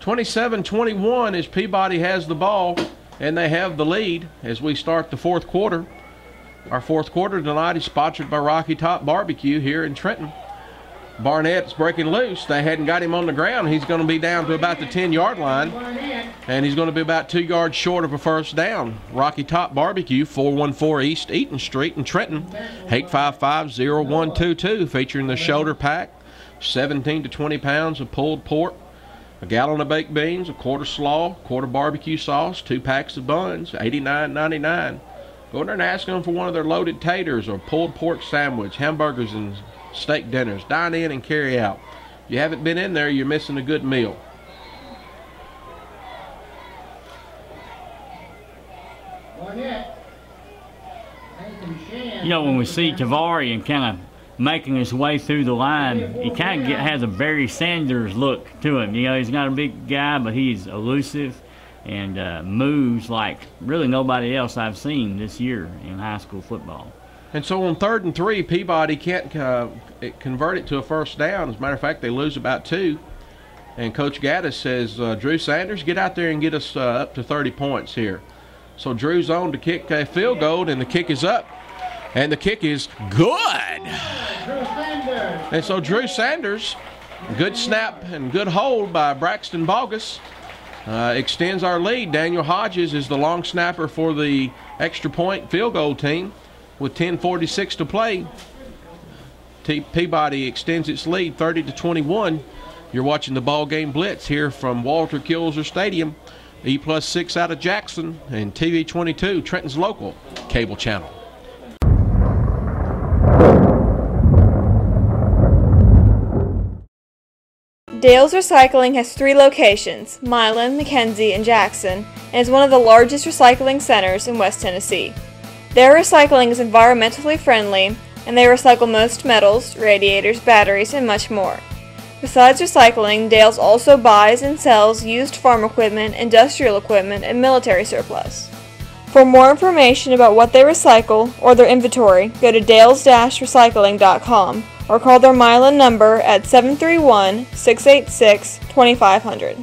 27-21 as Peabody has the ball, and they have the lead as we start the fourth quarter. Our fourth quarter tonight is sponsored by Rocky Top Barbecue here in Trenton. Barnett's breaking loose. They hadn't got him on the ground. He's going to be down to about the 10-yard line, and he's going to be about 2 yards short of a first down. Rocky Top Barbecue, 414 East Eaton Street in Trenton, 855-0122, featuring the shoulder pack, 17 to 20 pounds of pulled pork, a gallon of baked beans, a quarter slaw, quarter barbecue sauce, 2 packs of buns, $89.99. Go in there and ask them for one of their loaded taters or pulled pork sandwich, hamburgers, and steak dinners. Dine in and carry out. If you haven't been in there, you're missing a good meal. You know, when we see Tavari and kind of making his way through the line, he kind of has a Barry Sanders look to him. You know, he's not a big guy, but he's elusive and moves like really nobody else I've seen this year in high school football. And so on 3rd and 3, Peabody can't convert it to a first down. As a matter of fact, they lose about 2. And Coach Gaddis says, Drew Sanders, get out there and get us up to 30 points here. So Drew's on to kick a field goal, and the kick is up. And the kick is good. And so Drew Sanders, good snap and good hold by Braxton Bogus, extends our lead. Daniel Hodges is the long snapper for the extra point field goal team. With 10:46 to play, Peabody extends its lead 30-21. You're watching the ball game Blitz here from Walter Kilser Stadium, E+6 out of Jackson, and TV 22, Trenton's local cable channel. Dale's Recycling has 3 locations, Milan, McKenzie, and Jackson, and is one of the largest recycling centers in West Tennessee. Their recycling is environmentally friendly, and they recycle most metals, radiators, batteries, and much more. Besides recycling, Dale's also buys and sells used farm equipment, industrial equipment, and military surplus. For more information about what they recycle or their inventory, go to dales-recycling.com or call their Milan number at 731-686-2500.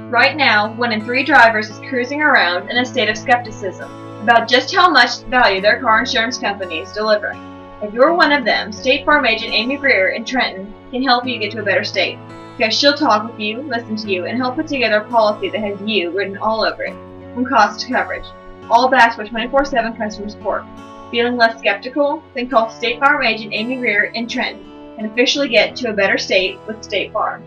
Right now, 1 in 3 drivers is cruising around in a state of skepticism about just how much value their car insurance company is delivering. If you're one of them, State Farm agent Amy Greer in Trenton can help you get to a better state, because she'll talk with you, listen to you, and help put together a policy that has you written all over it, from cost to coverage, all backed by 24/7 customer support. Feeling less skeptical? Then call State Farm agent Amy Greer in Trenton and officially get to a better state with State Farm.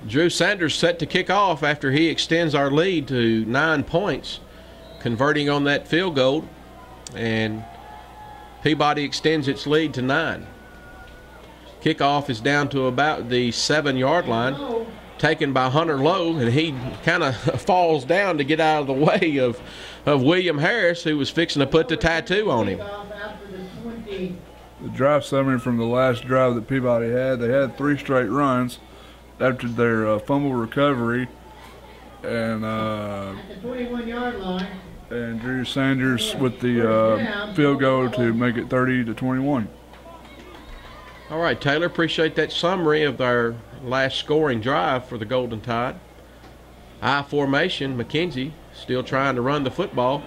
Drew Sanders set to kick off after he extends our lead to 9 points, converting on that field goal, and Peabody extends its lead to 9. Kickoff is down to about the 7-yard line, taken by Hunter Lowe, and he kind of falls down to get out of the way of William Harris, who was fixing to put the tattoo on him. The drive summary from the last drive that Peabody had, they had 3 straight runs after their fumble recovery, and at the 21-yard line. And Drew Sanders with the field goal to make it 30-21. All right, Taylor, appreciate that summary of our last scoring drive for the Golden Tide. I formation, McKenzie still trying to run the football,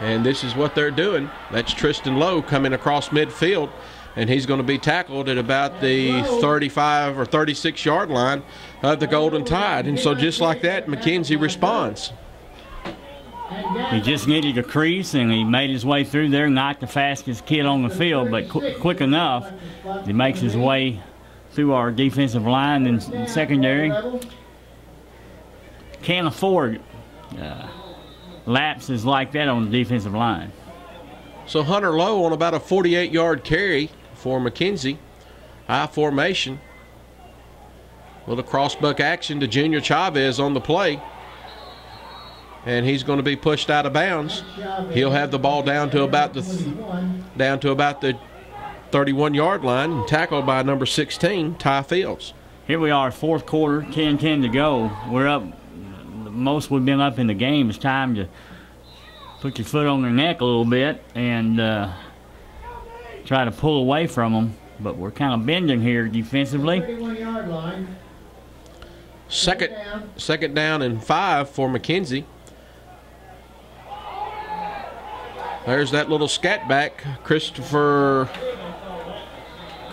and this is what they're doing. That's Tristan Lowe coming across midfield, and he's going to be tackled at about the 35 or 36-yard line of the Golden Tide. And so just like that, McKenzie responds. He just needed a crease, and he made his way through there, not the fastest kid on the field, but quick enough. He makes his way through our defensive line and secondary. Can't afford lapses like that on the defensive line. So Hunter Lowe on about a 48-yard carry for McKenzie. I formation. Little crossbuck action to Junior Chavez on the play. And he's going to be pushed out of bounds. He'll have the ball down to about the 31-yard line and tackled by number 16, Ty Fields. Here we are, fourth quarter, 10-10 to go. We're up most we've been up in the game. It's time to put your foot on their neck a little bit and try to pull away from them. But we're kind of bending here defensively. 31-yard line. Second down and 5 for McKenzie. There's that little scat back, Christopher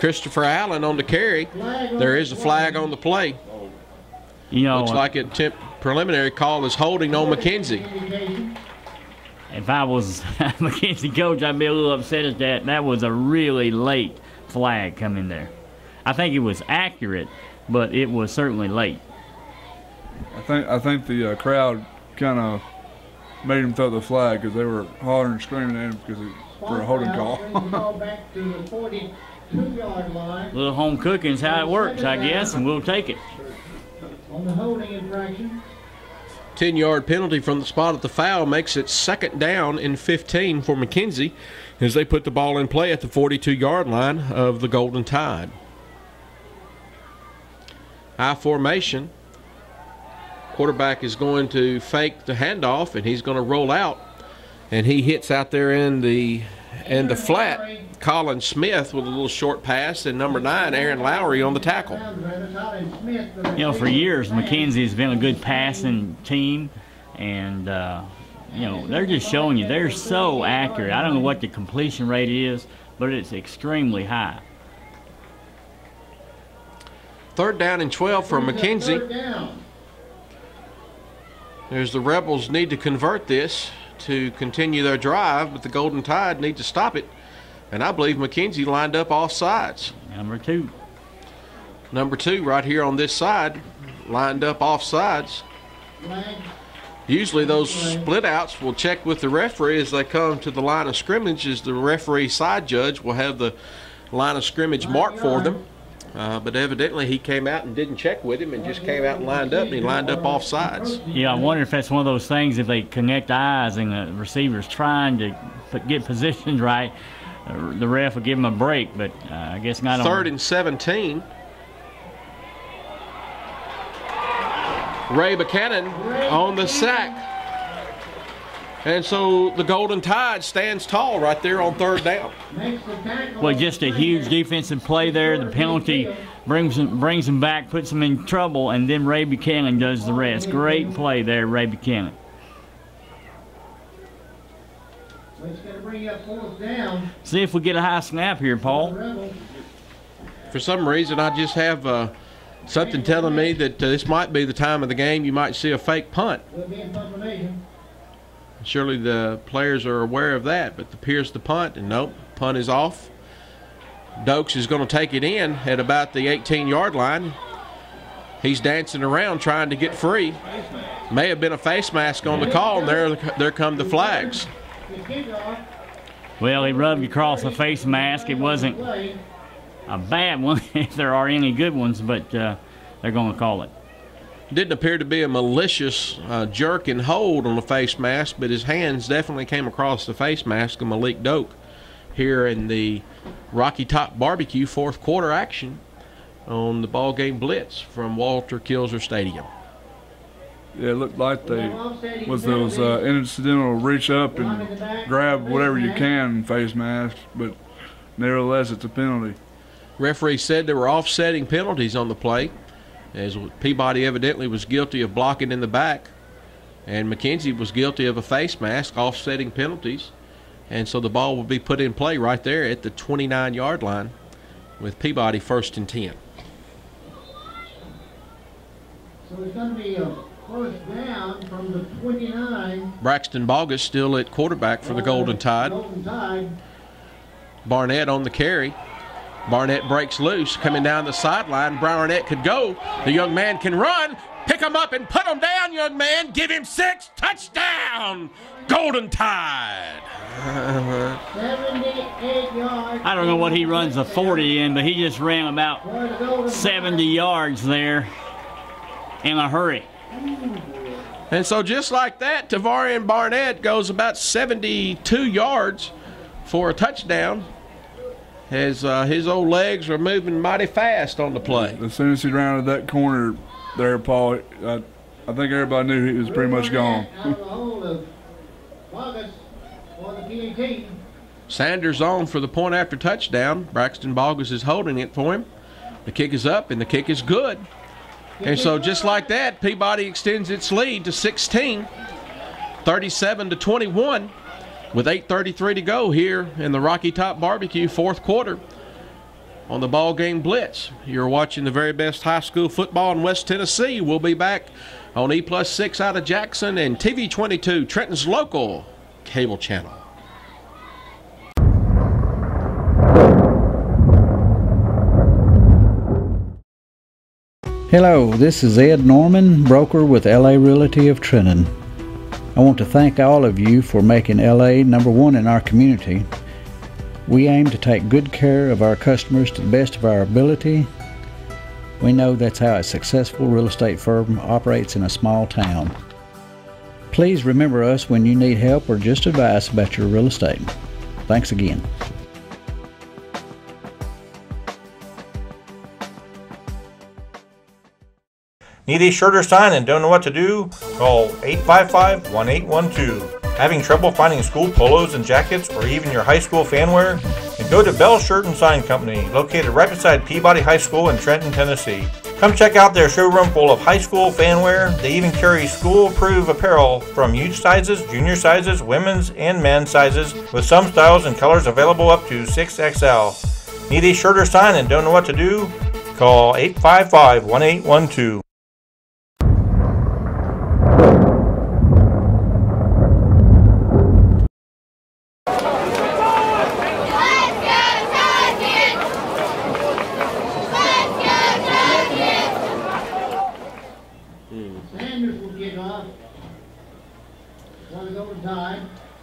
Allen on the carry. There is a flag on the play. You know, looks like a preliminary call is holding on McKenzie. If I was McKenzie coach, I'd be a little upset at that. That was a really late flag coming there. I think it was accurate, but it was certainly late. I think the crowd kind of made him throw the flag because they were hollering and screaming at him because for a holding call. Back to the 42-yard line. Little home cooking is how it works, I guess, and we'll take it. On the holding infraction. 10-yard penalty from the spot of the foul makes it 2nd down and 15 for McKenzie as they put the ball in play at the 42-yard line of the Golden Tide. High formation. Quarterback is going to fake the handoff, and he's going to roll out, and he hits out there in the flat. Colin Smith with a little short pass, and number 9, Aaron Lowry, on the tackle. You know, for years, McKenzie has been a good passing team, and you know, they're just showing you they're so accurate. I don't know what the completion rate is, but it's extremely high. 3rd down and 12 for McKenzie. There's the Rebels need to convert this to continue their drive, but the Golden Tide need to stop it. And I believe McKenzie lined up off sides. Number two right here on this side, lined up off sides. Usually those split outs will check with the referee as they come to the line of scrimmage, as the referee side judge will have the line of scrimmage marked for them. But evidently he came out and didn't check with him and just came out and lined up, and he lined up off sides. Yeah, I wonder if that's one of those things, if they connect eyes and the receiver's trying to get positions right, the ref will give him a break, but I guess not. 3rd and 17. Ray Buchanan on the sack. And so the Golden Tide stands tall right there on 3rd down. Well, just a huge defensive play there. The penalty brings him back, puts him in trouble, and then Ray Buchanan does the rest. Great play there, Ray Buchanan. See if we get a high snap here, Paul. For some reason, I just have something telling me that this might be the time of the game you might see a fake punt. Surely the players are aware of that, but appears the punt, and nope, punt is off. Dokes is going to take it in at about the 18-yard line. He's dancing around trying to get free. May have been a face mask on the call, and there come the flags. Well, he rubbed across a face mask. It wasn't a bad one, if there are any good ones, but they're going to call it. Didn't appear to be a malicious jerk and hold on the face mask, but his hands definitely came across the face mask of Malik Doak here in the Rocky Top Barbecue 4th quarter action on the ball game Blitz from Walter Kilzer Stadium. Yeah, it looked like they, with those incidental reach up and grab whatever you can face masks, but nevertheless it's a penalty. Referee said there were offsetting penalties on the play, as Peabody evidently was guilty of blocking in the back, and McKenzie was guilty of a face mask, offsetting penalties. And so the ball will be put in play right there at the 29-yard line with Peabody 1st and 10. So it's going to be a 1st down from the 29. Braxton Bogus still at quarterback for the Golden Tide. Barnett on the carry. Barnett breaks loose, coming down the sideline. Barnett could go. The young man can run. Pick him up and put him down, young man. Give him 6. Touchdown, Golden Tide. 78 yards. I don't know what he runs a 40 in, but he just ran about 70 yards there in a hurry. And so just like that, Tavarian Barnett goes about 72 yards for a touchdown. His old legs are moving mighty fast on the play. As soon as he rounded that corner there, Paul, I think everybody knew he was pretty much gone. Out of the hole of Vargas for the PAT. Sanders on for the point after touchdown. Braxton Bogus is holding it for him. The kick is up and the kick is good. And so just like that, Peabody extends its lead to 16, 37-21, with 8:33 to go here in the Rocky Top Barbecue fourth quarter on the ball game Blitz. You're watching the very best high school football in West Tennessee. We'll be back on E+6 out of Jackson and TV 22, Trenton's local cable channel. Hello, this is Ed Norman, broker with LA Realty of Trenton. I want to thank all of you for making LA #1 in our community. We aim to take good care of our customers to the best of our ability. We know that's how a successful real estate firm operates in a small town. Please remember us when you need help or just advice about your real estate. Thanks again. Need a shirt or sign and don't know what to do? Call 855-1812. Having trouble finding school polos and jackets or even your high school fanwear? Then go to Bell Shirt and Sign Company, located right beside Peabody High School in Trenton, Tennessee. Come check out their showroom full of high school fanwear. They even carry school-approved apparel from youth sizes, junior sizes, women's and men's sizes, with some styles and colors available up to 6XL. Need a shirt or sign and don't know what to do? Call 855-1812.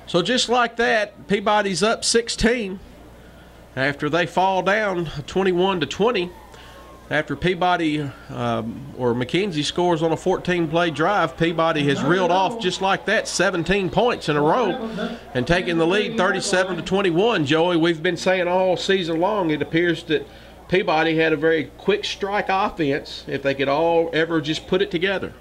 So just like that, Peabody's up 16 after they fall down 21-20. After Peabody or McKenzie scores on a 14-play drive, Peabody has reeled off just like that 17 points in a row and taken the lead 37-21. Joey, we've been saying all season long it appears that Peabody had a very quick strike offense if they could all ever just put it together.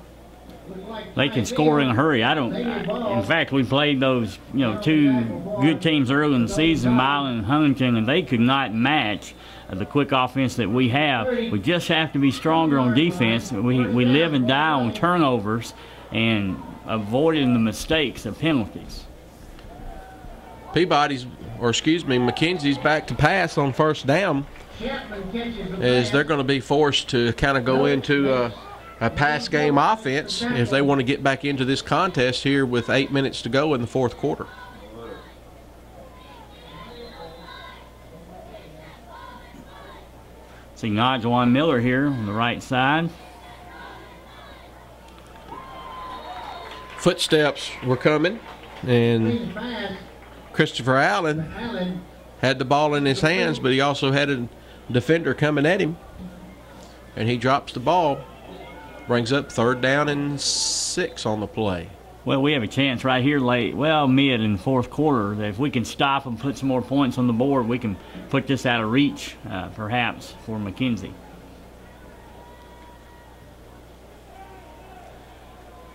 They can score in a hurry. In fact, we played those, two good teams early in the season, Milan and Huntington, and they could not match the quick offense that we have. We just have to be stronger on defense. We live and die on turnovers and avoiding the mistakes of penalties. McKenzie's back to pass on first down, as they're going to be forced to kind of go into a pass game offense if they want to get back into this contest here with 8 minutes to go in the fourth quarter. See Najwan Miller here on the right side. Footsteps were coming, and Christopher Allen had the ball in his hands, but he also had a defender coming at him, and he drops the ball. Brings up 3rd down and 6 on the play. Well, we have a chance right here mid in the fourth quarter, that if we can stop and put some more points on the board, we can put this out of reach, perhaps, for McKenzie.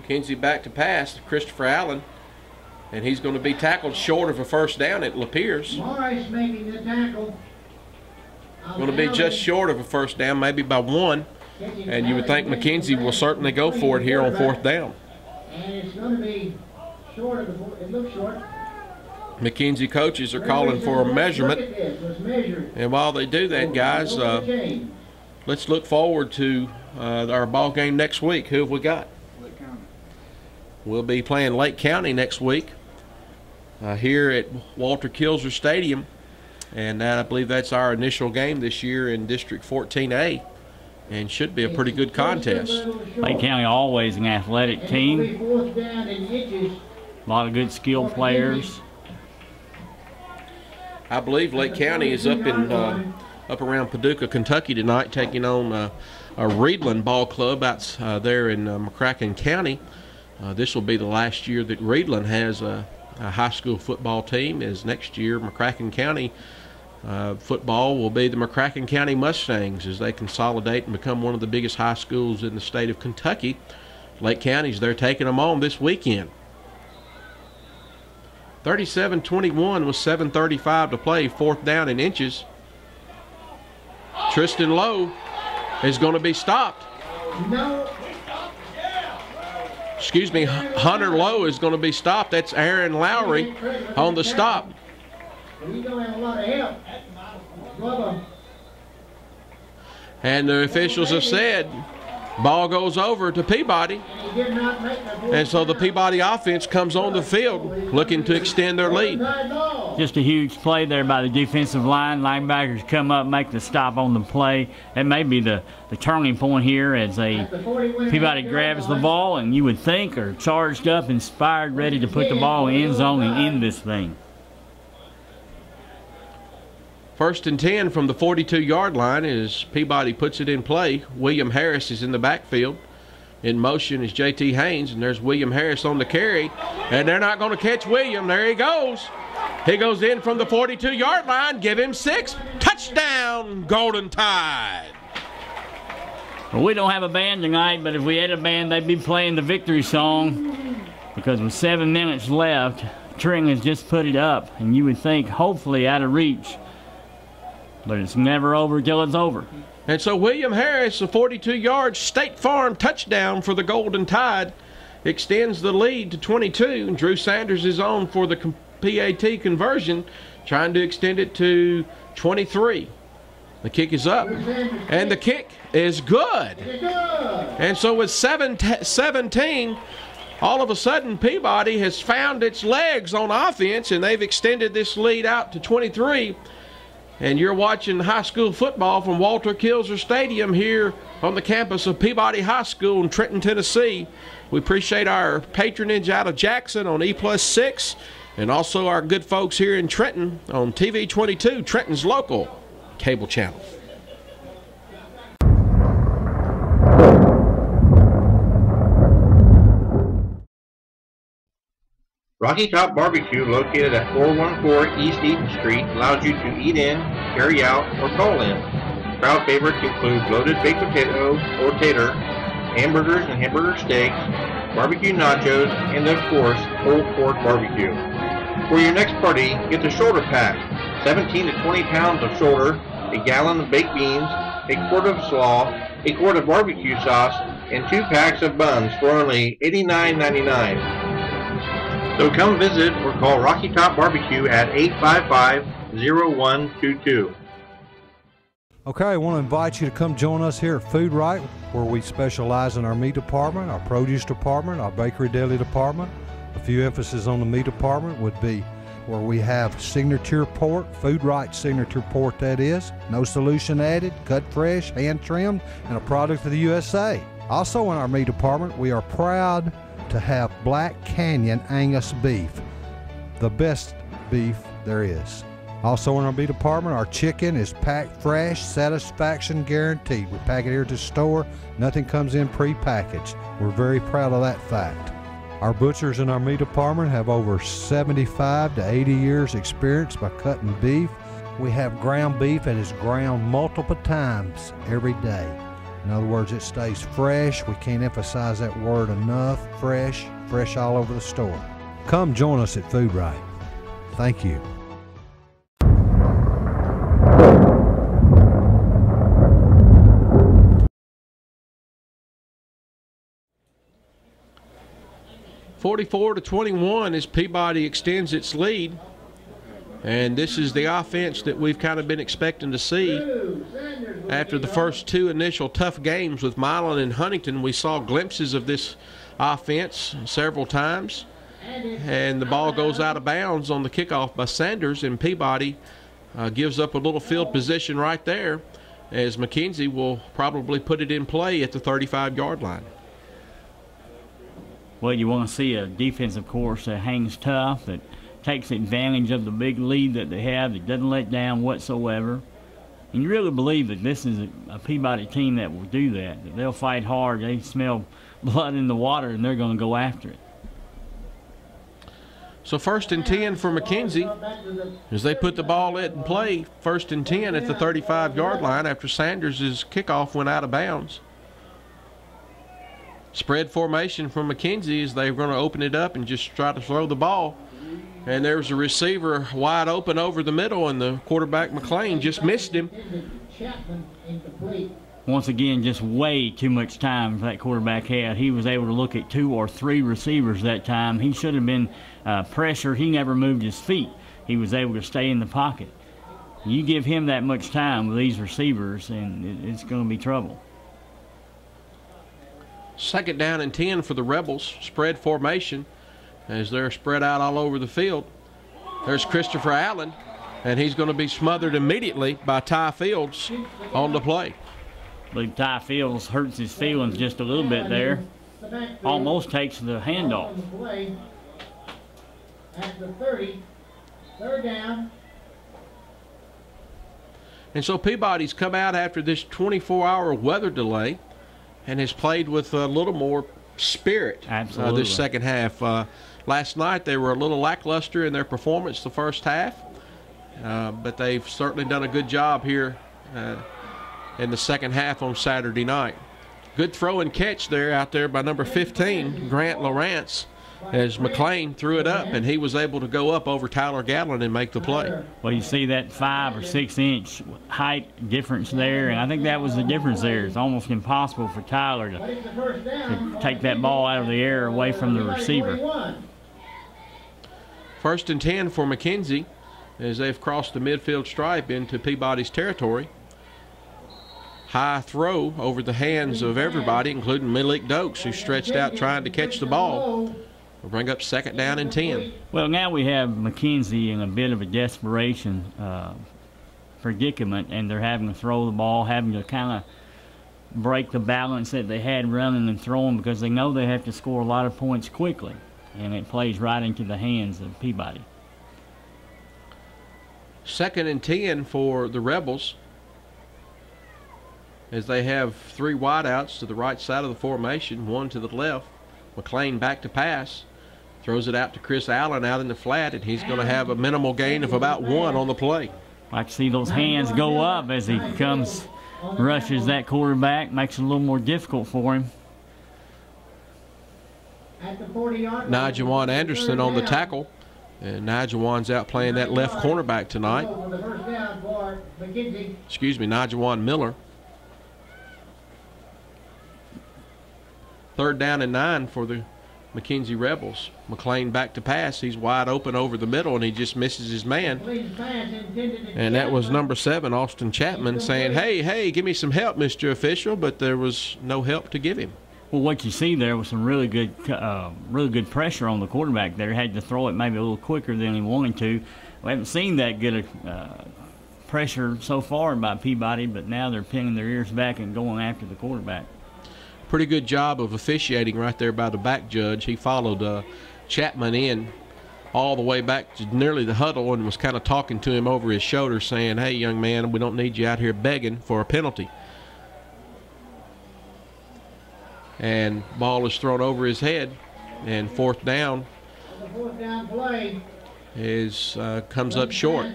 McKenzie back to pass to Christopher Allen, and he's going to be tackled short of a first down, it appears. Morris making the tackle. Going to be just short of a first down, maybe by 1. And you would think McKenzie will certainly go for it here on 4th down. And it's going to be short of the, it looks short. McKenzie coaches are calling for a measurement. And while they do that, guys, let's look forward to our ball game next week. Who have we got? Lake County. We'll be playing Lake County next week here at Walter Kilser Stadium. And I believe that's our initial game this year in District 14A. And should be a pretty good contest. Lake County always an athletic team. A lot of good skilled players. I believe Lake County is up around Paducah, Kentucky tonight, taking on a Reedland ball club out there in McCracken County. This will be the last year that Reedland has a high school football team, as next year McCracken County football will be the McCracken County Mustangs, as they consolidate and become one of the biggest high schools in the state of Kentucky Lake County's they're taking them on this weekend. 37-21 with 7:35 to play, 4th down in inches. Tristan Lowe is going to be stopped. Excuse me, Hunter Lowe is going to be stopped. That's Aaron Lowry on the stop. And the officials have said ball goes over to Peabody. And so the Peabody offense comes on the field looking to extend their lead. Just a huge play there by the defensive line. Linebackers come up, make the stop on the play. That may be the turning point here as Peabody grabs the ball, and you would think are charged up, inspired, ready to put the ball in the end zone and end this thing. 1st and 10 from the 42-yard line as Peabody puts it in play. William Harris is in the backfield. In motion is J.T. Haynes, and there's William Harris on the carry. And they're not going to catch William. There he goes. He goes in from the 42-yard line. Give him 6. Touchdown, Golden Tide. Well, we don't have a band tonight, but if we had a band, they'd be playing the victory song, because with 7 minutes left, Trenton has just put it up, and you would think hopefully out of reach. But it's never over till it's over. And so William Harris, a 42-yard State Farm touchdown for the Golden Tide, extends the lead to 22. And Drew Sanders is on for the PAT conversion, trying to extend it to 23. The kick is up, and the kick is good. And so with 17, all of a sudden Peabody has found its legs on offense, and they've extended this lead out to 23. And you're watching high school football from Walter Kilser Stadium here on the campus of Peabody High School in Trenton, Tennessee. We appreciate our patronage out of Jackson on E+6, and also our good folks here in Trenton on TV 22, Trenton's local cable channel. Rocky Top Barbecue, located at 414 East Eaton Street, allows you to eat in, carry out, or call in. Crowd favorites include loaded baked potato or tater, hamburgers and hamburger steaks, barbecue nachos, and of course, pulled pork barbecue. For your next party, get the shoulder pack, 17 to 20 pounds of shoulder, a gallon of baked beans, a quart of slaw, a quart of barbecue sauce, and 2 packs of buns for only $89.99. So come visit or call Rocky Top Barbecue at 855-0122. Okay, I want to invite you to come join us here at Food Right, where we specialize in our meat department, our produce department, our bakery deli department. A few emphasis on the meat department would be where we have signature pork, Food Right signature pork that is, no solution added, cut fresh, hand trimmed, and a product of the USA. Also in our meat department, we are proud to have Black Canyon Angus beef, the best beef there is. Also in our meat department, our chicken is packed fresh, satisfaction guaranteed. We pack it here to the store, nothing comes in pre-packaged. We're very proud of that fact. Our butchers in our meat department have over 75 to 80 years experience by cutting beef. We have ground beef that is ground multiple times every day. In other words, it stays fresh. We can't emphasize that word enough. Fresh, fresh all over the store. Come join us at Food Right. Thank you. (44-21) as Peabody extends its lead. And this is the offense that we've kind of been expecting to see. After the first 2 initial tough games with Milan and Huntington, we saw glimpses of this offense several times. And the ball goes out of bounds on the kickoff by Sanders, and Peabody gives up a little field position right there, as McKenzie will probably put it in play at the 35-yard line. Well, you want to see a defense, of course, that hangs tough, that takes advantage of the big lead that they have, that doesn't let down whatsoever. And you really believe that this is a Peabody team that will do that they'll fight hard. They smell blood in the water, and they're going to go after it. So 1st and 10 for McKenzie as they put the ball in play. 1st and 10 at the 35-yard line after Sanders' kickoff went out of bounds. Spread formation from McKenzie as they're going to open it up and just try to throw the ball. And there's a receiver wide open over the middle, and the quarterback, McLean, just missed him. Once again, just way too much time that quarterback had. He was able to look at 2 or 3 receivers that time. He should have been pressured. He never moved his feet. He was able to stay in the pocket. You give him that much time with these receivers, and it's going to be trouble. 2nd down and 10 for the Rebels. Spread formation as they're spread out all over the field. There's Christopher Allen, and he's going to be smothered immediately by Ty Fields on the play. I believe Ty Fields hurts his feelings just a little bit there. Almost takes the handoff. At the 30, 3rd down. And so Peabody's come out after this 24-hour weather delay and has played with a little more spirit this second half. Last night they were a little lackluster in their performance the first half, but they've certainly done a good job here in the second half on Saturday night. Good throw and catch there out there by number 15, Grant Lawrence, as McLean threw it up, and he was able to go up over Tyler Gatlin and make the play. Well, you see that 5 or 6 inch height difference there, and I think that was the difference there. It's almost impossible for Tyler to take that ball out of the air away from the receiver. 1st and 10 for McKenzie as they've crossed the midfield stripe into Peabody's territory. High throw over the hands of everybody, including Malik Dokes, who stretched out trying to catch the ball. We'll bring up 2nd down and 10. Well, now we have McKenzie in a bit of a desperation predicament, and they're having to throw the ball, having to kind of break the balance that they had running and throwing because they know they have to score a lot of points quickly, and it plays right into the hands of Peabody. 2nd and 10 for the Rebels as they have 3 wideouts to the right side of the formation, 1 to the left. McLean back to pass. Throws it out to Chris Allen out in the flat, and he's going to have a minimal gain of about 1 on the play. Like to see those hands go up as he comes, rushes that quarterback, makes it a little more difficult for him. Najawan Anderson on the tackle, and Najawan's out playing that left cornerback tonight. Excuse me, Najawan Miller. 3rd down and 9 for the McKenzie Rebels. McLean back to pass. He's wide open over the middle, and he just misses his man. And that was number 7, Austin Chapman, saying, hey, give me some help, Mr. Official, but there was no help to give him. Well, what you see there was some really good pressure on the quarterback there. Had to throw it maybe a little quicker than he wanted to. We haven't seen that good pressure so far by Peabody, but now they're pinning their ears back and going after the quarterback. Pretty good job of officiating right there by the back judge. He followed Chapman in all the way back to nearly the huddle and was kind of talking to him over his shoulder saying, hey, young man, we don't need you out here begging for a penalty. And ball is thrown over his head, and 4th down comes up short.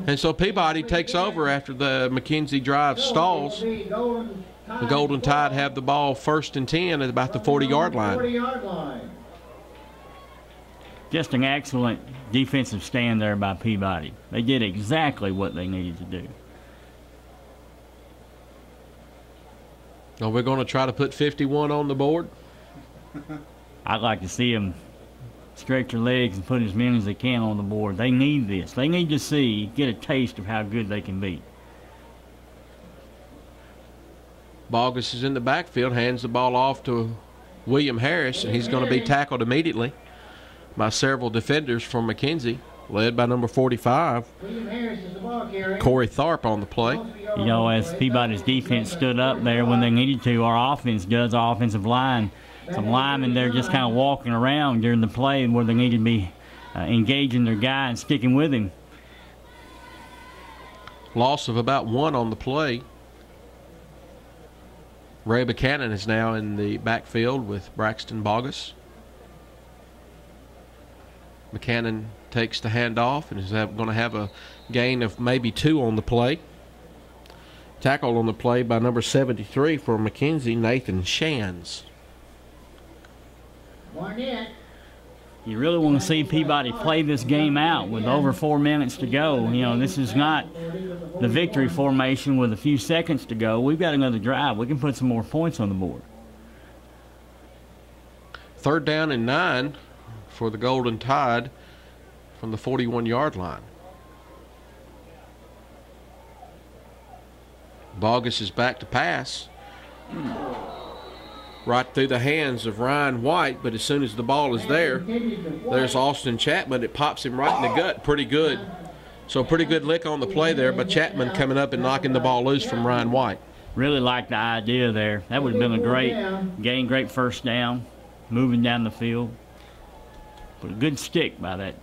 And so Peabody takes over after the McKenzie drive stalls. The Golden Tide have the ball 1st and 10 at about the 40-yard line. Just an excellent defensive stand there by Peabody. They did exactly what they needed to do. Are we going to try to put 51 on the board? I'd like to see them stretch their legs and put as many as they can on the board. They need this. They need to get a taste of how good they can be. Bogus is in the backfield, hands the ball off to William Harris, and he's going to be tackled immediately by several defenders from McKenzie, led by number 45, Corey Tharp on the play. You know, as Peabody's defense stood up there when they needed to, our offense does, our offensive line. Some linemen there just kind of walking around during the play where they needed to be engaging their guy and sticking with him. Loss of about 1 on the play. Ray Buchanan is now in the backfield with Braxton Bogus. Buchanan takes the handoff and is going to have a gain of maybe 2 on the play. Tackle on the play by number 73 for McKenzie, Nathan Shands. You really want to see Peabody play this game out with over 4 minutes to go. You know, this is not the victory formation with a few seconds to go. We've got another drive. We can put some more points on the board. 3rd down and 9 for the Golden Tide from the 41-yard line. Bogus is back to pass. Right through the hands of Ryan White, but as soon as the ball is there, there's Austin Chapman. It pops him right in the gut. Pretty good. So pretty good lick on the play there by Chapman coming up and knocking the ball loose from Ryan White. Really like the idea there. That would have been a great gain, great first down, moving down the field. But a good stick by that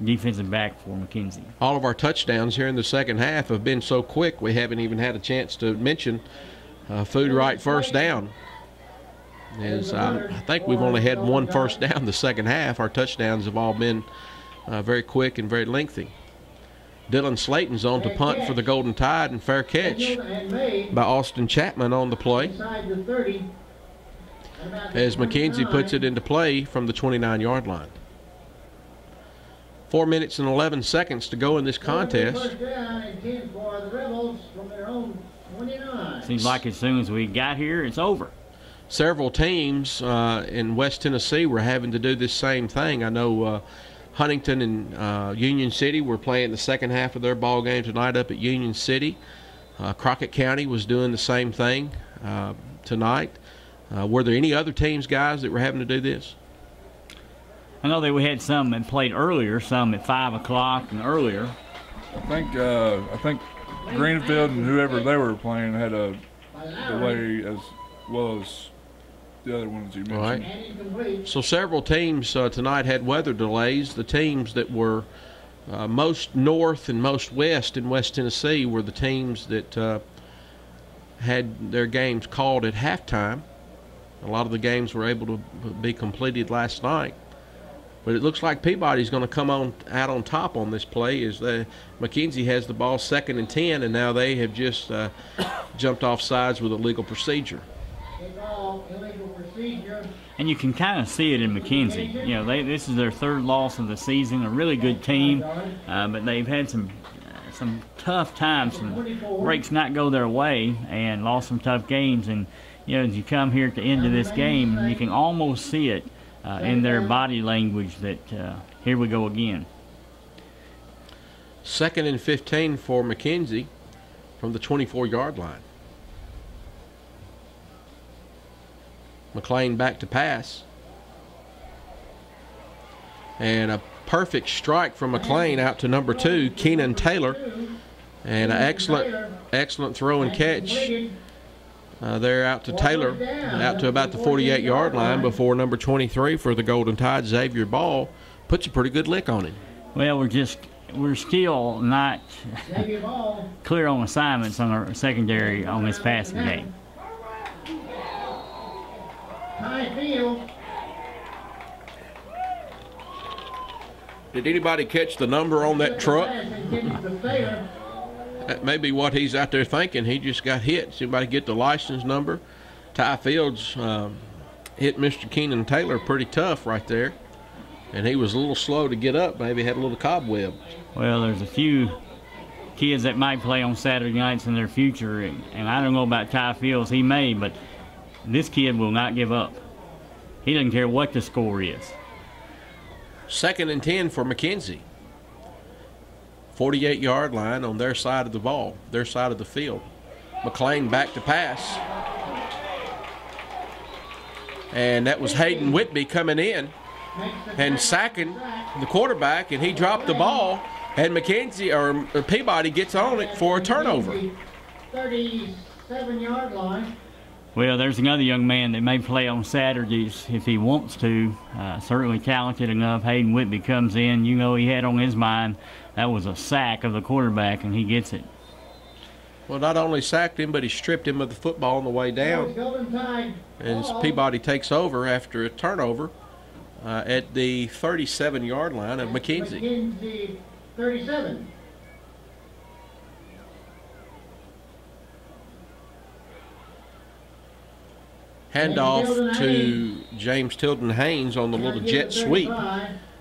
defensive back for McKenzie. All of our touchdowns here in the second half have been so quick we haven't even had a chance to mention Food Right first down. I think we've only had 1 first down the second half. Our touchdowns have all been very quick and very lengthy. Dylan Slayton's on to punt for the Golden Tide, and fair catch by Austin Chapman on the play as McKenzie puts it into play from the 29-yard line. 4 minutes and 11 seconds to go in this contest. Seems like as soon as we got here, it's over. Several teams in West Tennessee were having to do this same thing. I know Huntington and Union City were playing the second half of their ball game tonight up at Union City. Crockett County was doing the same thing tonight. Were there any other teams, guys, that were having to do this? I know that we had some that played earlier, some at 5 o'clock and earlier. I think Greenfield and whoever they were playing had a delay as well as the other ones you mentioned. Right. So several teams tonight had weather delays. The teams that were most north and most west in West Tennessee were the teams that had their games called at halftime. A lot of the games were able to be completed last night. But it looks like Peabody's going to come out on top on this play as McKenzie has the ball 2nd and 10, and now they have just jumped off sides with illegal procedure. And you can kind of see it in McKenzie. You know, this is their 3rd loss of the season. A really good team, but they've had some tough times, some breaks not go their way, and lost some tough games. And you know, as you come here at the end of this game, you can almost see it in their body language that here we go again. 2nd and 15 for McKenzie from the 24-yard line. McLean back to pass. And a perfect strike from McLean out to number 2, Keenan Taylor. And an excellent throw and catch there out to Taylor, out to about the 48-yard line before number 23 for the Golden Tide, Xavier Ball, puts a pretty good lick on him. Well, we're still not clear on assignments on our secondary on this passing game. Did anybody catch the number on that truck? That may be what he's out there thinking. He just got hit. Somebody get the license number. Ty Fields hit Mr. Keenan Taylor pretty tough right there. And he was a little slow to get up. Maybe had a little cobweb. Well, there's a few kids that might play on Saturday nights in their future. And I don't know about Ty Fields. He may, but this kid will not give up. He doesn't care what the score is. 2nd and 10 for McKenzie. 48-yard line on their side of the ball, their side of the field. McLean back to pass. And that was Hayden Whitby coming in and sacking the quarterback, and he dropped the ball, and McKenzie or Peabody gets on it for a turnover. 37-yard line. Well, there's another young man that may play on Saturdays if he wants to. Certainly talented enough. Hayden Whitby comes in. You know he had on his mind that was a sack of the quarterback, and he gets it. Well, not only sacked him, but he stripped him of the football on the way down. And Peabody takes over after a turnover at the 37-yard line of McKenzie. 37. Handoff to James Tilden Haynes on the little jet sweep.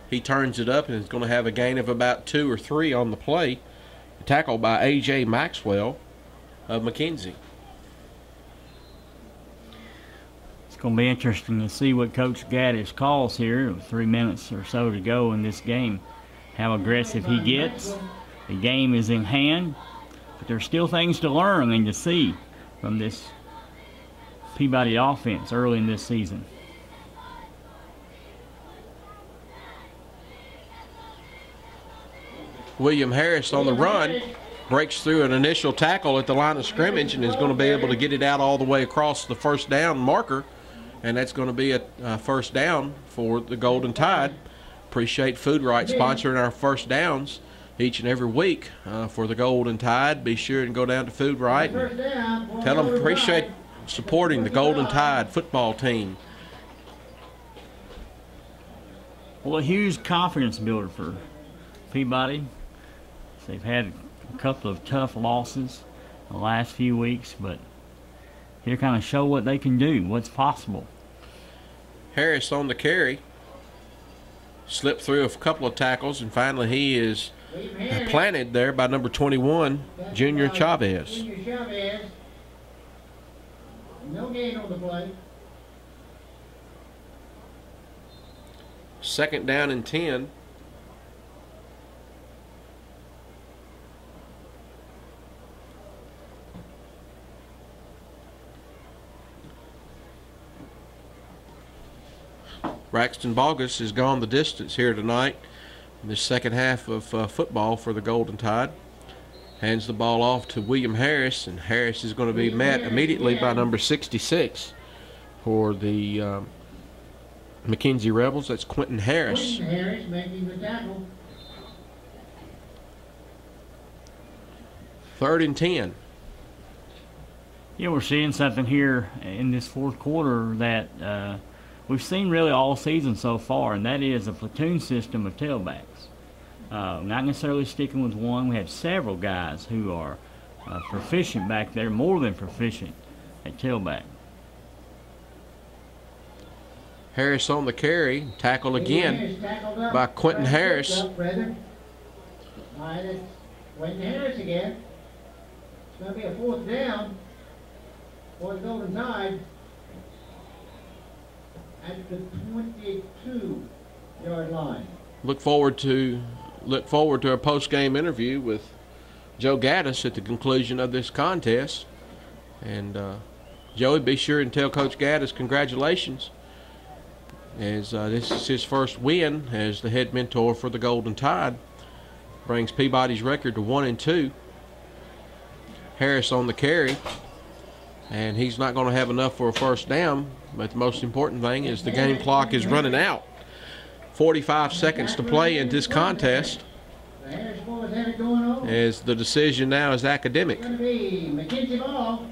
He turns it up and is going to have a gain of about 2 or 3 on the play. Tackled by A.J. Maxwell of McKenzie. It's going to be interesting to see what Coach Gaddis calls here with 3 minutes or so to go in this game. How aggressive he gets. The game is in hand, but there's still things to learn and to see from this Peabody offense early in this season. William Harris on the run breaks through an initial tackle at the line of scrimmage and is going to be able to get it out all the way across the first down marker, and that's going to be a first down for the Golden Tide. Appreciate Food Right sponsoring our first downs each and every week for the Golden Tide. Be sure and go down to Food Right and tell them appreciate supporting the Golden Tide football team. Well, a huge confidence builder for Peabody. They've had a couple of tough losses the last few weeks, but here kind of show what they can do, what's possible. Harris on the carry. Slipped through a couple of tackles, and finally he is planted there by number 21, Junior Chavez. No gain on the play. Second down and 10. Braxton Bogus has gone the distance here tonight in the second half of football for the Golden Tide. Hands the ball off to William Harris, and Harris is going to be met immediately by number 66 for the McKenzie Rebels. That's Quentin Harris. Quentin Harris making the tackle. 3rd and 10. Yeah, we're seeing something here in this fourth quarter that we've seen really all season so far, and that is a platoon system of tailbacks. Not necessarily sticking with one. We have several guys who are proficient back there, more than proficient at tailback. Harris on the carry, tackle again by Quentin Harris. Quentin Harris again. It's going to be a 4th down for the Golden Tide at the 22-yard line. Look forward to a post-game interview with Joe Gaddis at the conclusion of this contest. And Joey, be sure and tell Coach Gaddis congratulations, as this is his first win as the head mentor for the Golden Tide. Brings Peabody's record to 1-2. Harris on the carry, and he's not going to have enough for a first down, but the most important thing is the game clock is running out. 45 seconds to play in this contest, as the decision now is academic. It's going to be McKenzie ball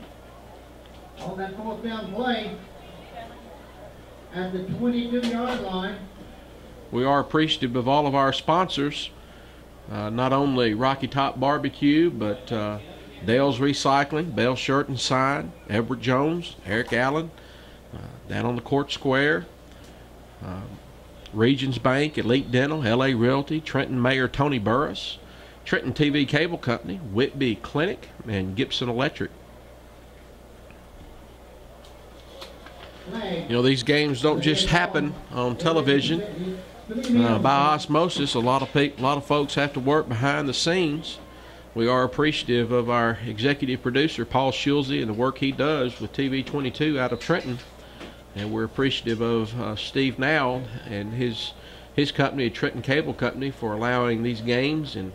on that 4th down play at the 22-yard line. We are appreciative of all of our sponsors, not only Rocky Top Barbecue, but Dale's Recycling, Bell Shirt and Sign, Edward Jones, Eric Allen, down on the Court Square, Regions Bank, Elite Dental, LA Realty, Trenton Mayor Tony Burris, Trenton TV Cable Company, Whitby Clinic, and Gibson Electric. You know, these games don't just happen on television. By osmosis, a lot of folks have to work behind the scenes. We are appreciative of our executive producer, Paul Schulze, and the work he does with TV 22 out of Trenton. And we're appreciative of Steve Now and his company, Trenton Cable Company, for allowing these games and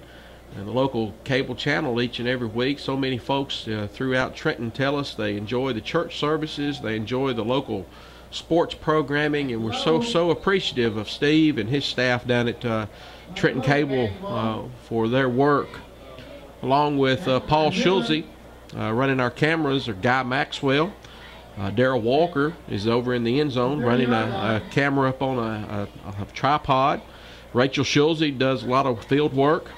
the local cable channel each and every week. So many folks throughout Trenton tell us they enjoy the church services, they enjoy the local sports programming, and we're so appreciative of Steve and his staff down at Trenton Cable for their work. Along with Paul Schulze, running our cameras are Guy Maxwell. Darrell Walker is over in the end zone running a camera up on a tripod. Rachel Schulze does a lot of field work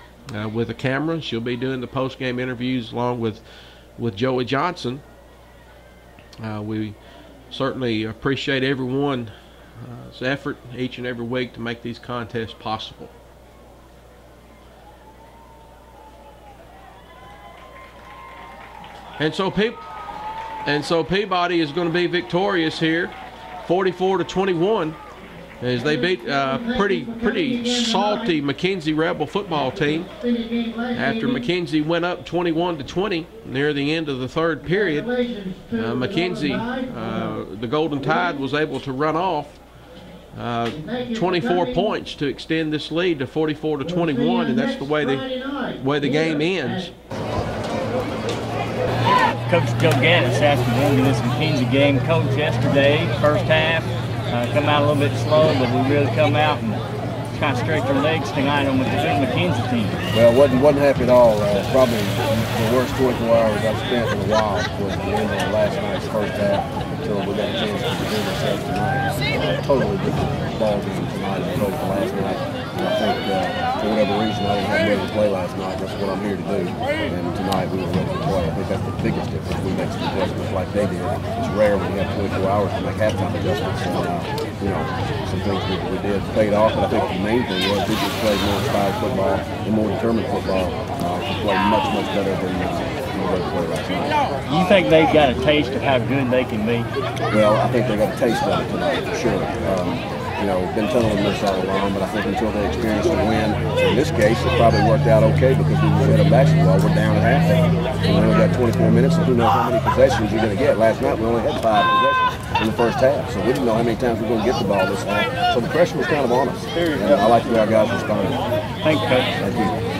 with a camera. She'll be doing the post-game interviews along with Joey Johnson. We certainly appreciate everyone's effort each and every week to make these contests possible. And so Peabody is going to be victorious here, 44-21, as they beat a pretty salty McKenzie Rebel football team. After McKenzie went up 21-20 near the end of the third period, McKenzie, the Golden Tide, was able to run off 24 points to extend this lead to 44-21, and that's the way the game ends. Coach Joe Gaddis after the end of this McKenzie game. Coach, yesterday, first half, come out a little bit slow, but we really come out and kind of stretch our legs tonight on with the good McKenzie team. Well, wasn't happy at all. Probably the worst 24 hours I've spent in a while was the end of last night's first half until we got a chance to present ourselves tonight. Totally different ball game tonight as opposed to last night. And I think for whatever reason I didn't have ready to play last night. That's what I'm here to do. And tonight we were ready to play. I think that's the biggest difference. We make some adjustments like they did. It's rare when you have 24 hours to make halftime adjustments. And, some things we did paid off, but I think the main thing was we just played more inspired football and more determined football. We played much better than we played last night. You think they've got a taste of how good they can be? Well, I think they got a taste of it tonight for sure. Been telling them this all along, but I think until they experience a win, in this case, it probably worked out okay because we were ahead of basketball. We're down at halftime. We only got 24 minutes, so who knows how many possessions you're going to get. Last night we only had 5 possessions in the first half, so we didn't know how many times we were going to get the ball this half. So the pressure was kind of on us. And I like the way our guys responded. Thanks, Coach. Thank you.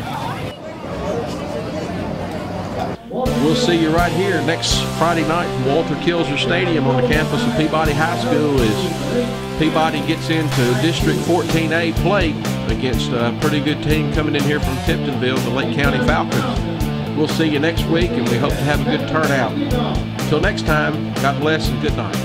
We'll see you right here next Friday night from Walter Kilser Stadium on the campus of Peabody High School as Peabody gets into District 14A play against a pretty good team coming in here from Tiptonville, the Lake County Falcons. We'll see you next week, and we hope to have a good turnout. Until next time, God bless and good night.